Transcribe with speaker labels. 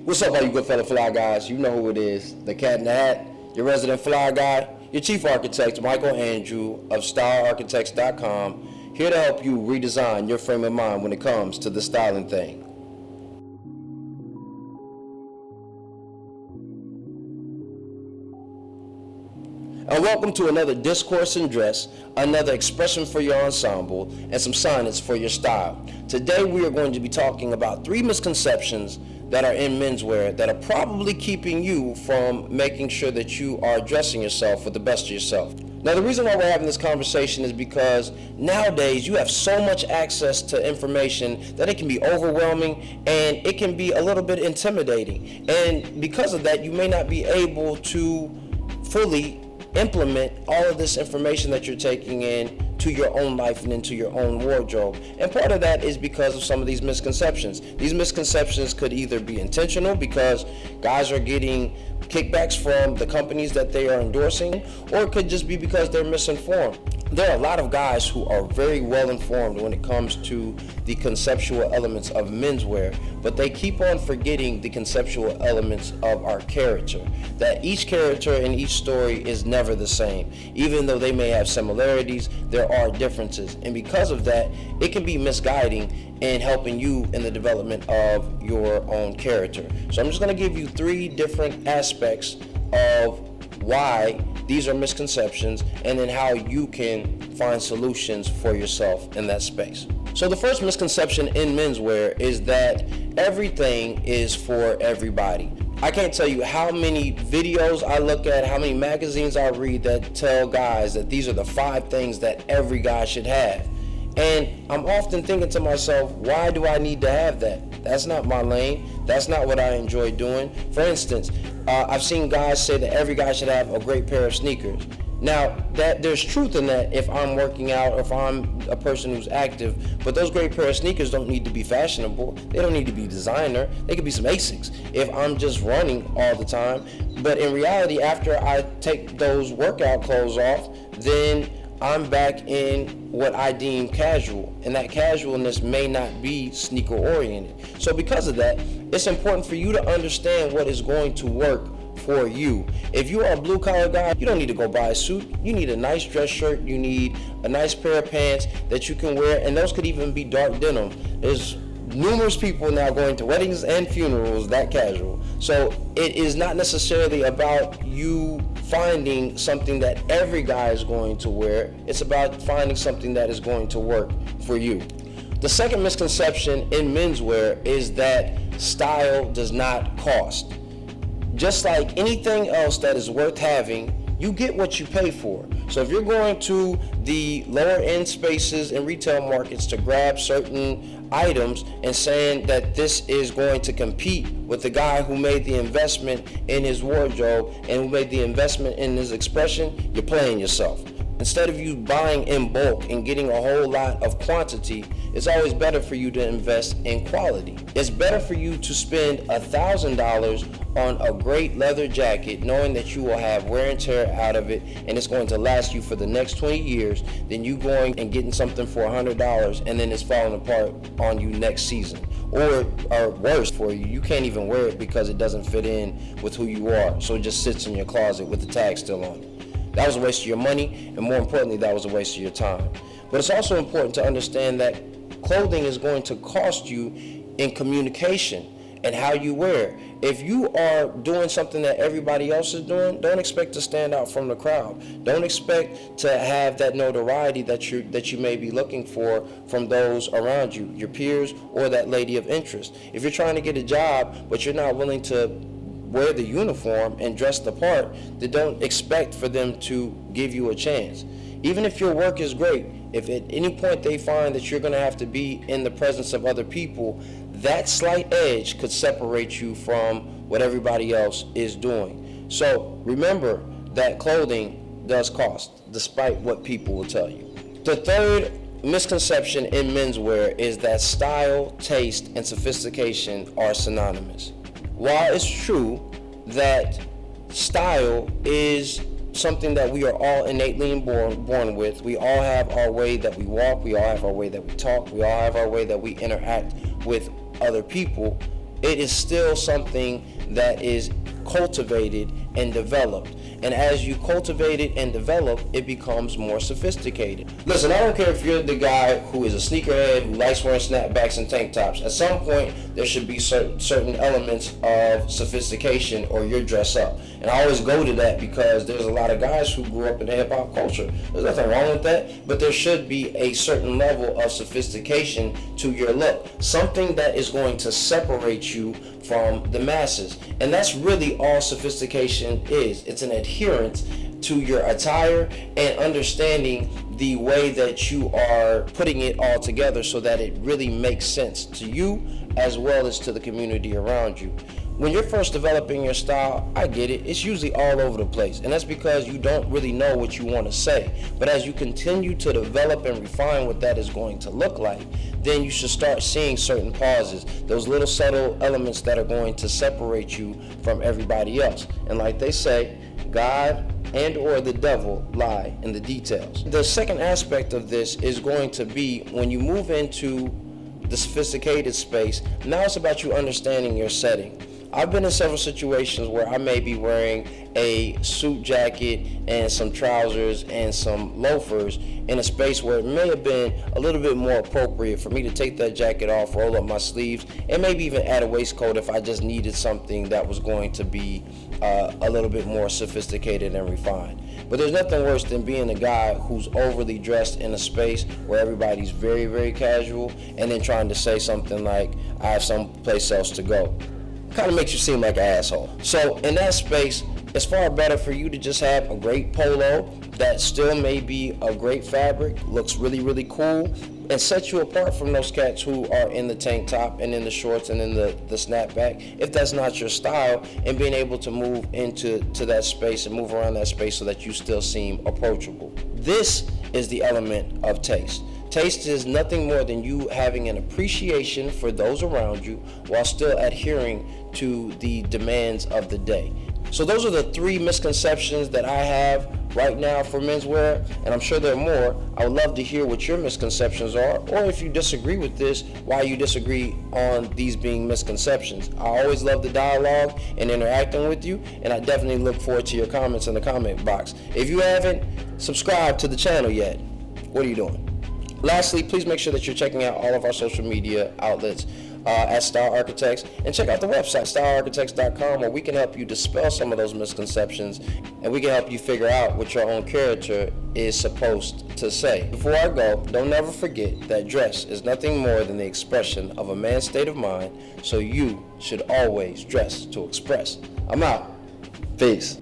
Speaker 1: What's up, all you good fellow fly guys? You know who it is. The cat in the hat, your resident fly guy, your chief architect, Michael Andrew of StyleArchitects.com, here to help you redesign your frame of mind when it comes to the styling thing. And welcome to another Discourse in Dress, another expression for your ensemble, and some signage for your style. Today we are going to be talking about 3 misconceptions that are in menswear that are probably keeping you from making sure that you are dressing yourself with the best of yourself. Now, the reason why we're having this conversation is because nowadays you have so much access to information that it can be overwhelming and it can be a little bit intimidating. And because of that, you may not be able to fully implement all of this information that you're taking in to your own life and into your own wardrobe. And part of that is because of some of these misconceptions. These misconceptions could either be intentional because guys are getting kickbacks from the companies that they are endorsing, or it could just be because they're misinformed. There are a lot of guys who are very well informed when it comes to the conceptual elements of menswear, but they keep on forgetting the conceptual elements of our character. That each character in each story is never the same. Even though they may have similarities, there are differences. And because of that, it can be misguiding in helping you in the development of your own character. So I'm just going to give you 3 different aspects of why these are misconceptions, and then how you can find solutions for yourself in that space. So the first misconception in menswear is that everything is for everybody. I can't tell you how many videos I look at, how many magazines I read that tell guys that these are the 5 things that every guy should have. And I'm often thinking to myself, why do I need to have that? That's not my lane. That's not what I enjoy doing. For instance, I've seen guys say that every guy should have a great pair of sneakers. Now, that there's truth in that if I'm working out or if I'm a person who's active, but those great pair of sneakers don't need to be fashionable. They don't need to be designer. They could be some ASICs if I'm just running all the time. But in reality, after I take those workout clothes off, then I'm back in what I deem casual, and that casualness may not be sneaker oriented. So because of that, it's important for you to understand what is going to work for you. If you are a blue collar guy, you don't need to go buy a suit. You need a nice dress shirt. You need a nice pair of pants that you can wear, and those could even be dark denim. There's numerous people now going to weddings and funerals that casual. So it is not necessarily about you finding something that every guy is going to wear. It's about finding something that is going to work for you. The second misconception in menswear is that style does not cost. Just like anything else that is worth having, you get what you pay for. So if you're going to the lower end spaces in retail markets to grab certain items and saying that this is going to compete with the guy who made the investment in his wardrobe and who made the investment in his expression, you're playing yourself. Instead of you buying in bulk and getting a whole lot of quantity, it's always better for you to invest in quality. It's better for you to spend $1,000 on a great leather jacket knowing that you will have wear and tear out of it and it's going to last you for the next 20 years than you going and getting something for $100 and then it's falling apart on you next season. Or worse for you, you can't even wear it because it doesn't fit in with who you are, so it just sits in your closet with the tag still on it. That was a waste of your money, and more importantly, that was a waste of your time. But it's also important to understand that clothing is going to cost you in communication and how you wear. If you are doing something that everybody else is doing, don't expect to stand out from the crowd. Don't expect to have that notoriety that you may be looking for from those around you, your peers or that lady of interest. If you're trying to get a job, but you're not willing to wear the uniform and dress the part, then don't expect for them to give you a chance. Even if your work is great, if at any point they find that you're going to have to be in the presence of other people, that slight edge could separate you from what everybody else is doing. So remember that clothing does cost, despite what people will tell you. The third misconception in menswear is that style, taste, and sophistication are synonymous. While it's true that style is something that we are all innately born with, we all have our way that we walk, we all have our way that we talk, we all have our way that we interact with other people, it is still something that is cultivated and developed. And as you cultivate it and develop, it becomes more sophisticated. Listen, I don't care if you're the guy who is a sneakerhead, who likes wearing snapbacks and tank tops. At some point, there should be certain elements of sophistication or your dress up. And I always go to that because there's a lot of guys who grew up in the hip-hop culture. There's nothing wrong with that, but there should be a certain level of sophistication to your look. Something that is going to separate you from the masses. And that's really all sophistication is. It's an adherence to your attire and understanding the way that you are putting it all together so that it really makes sense to you as well as to the community around you. When you're first developing your style, I get it, it's usually all over the place. And that's because you don't really know what you want to say. But as you continue to develop and refine what that is going to look like, then you should start seeing certain pauses, those little subtle elements that are going to separate you from everybody else. And like they say, God and or the devil lie in the details. The second aspect of this is going to be when you move into the sophisticated space, now it's about you understanding your setting. I've been in several situations where I may be wearing a suit jacket and some trousers and some loafers in a space where it may have been a little bit more appropriate for me to take that jacket off, roll up my sleeves, and maybe even add a waistcoat if I just needed something that was going to be a little bit more sophisticated and refined. But there's nothing worse than being a guy who's overly dressed in a space where everybody's very, very casual and then trying to say something like, I have someplace else to go. Kind of makes you seem like an asshole. So in that space, it's far better for you to just have a great polo that still may be a great fabric, looks really, really cool, and sets you apart from those cats who are in the tank top and in the shorts and in the snapback, if that's not your style, and being able to move into that space and move around that space so that you still seem approachable. This is the element of taste. Taste is nothing more than you having an appreciation for those around you while still adhering to the demands of the day. So those are the three misconceptions that I have right now for menswear, and I'm sure there are more. I would love to hear what your misconceptions are, or if you disagree with this, why you disagree on these being misconceptions. I always love the dialogue and interacting with you, and I definitely look forward to your comments in the comment box. If you haven't subscribed to the channel yet, what are you doing? Lastly, please make sure that you're checking out all of our social media outlets at Style Architects, and check out the website, stylearchitects.com, where we can help you dispel some of those misconceptions, and we can help you figure out what your own character is supposed to say. Before I go, don't ever forget that dress is nothing more than the expression of a man's state of mind, so you should always dress to express. I'm out. Peace.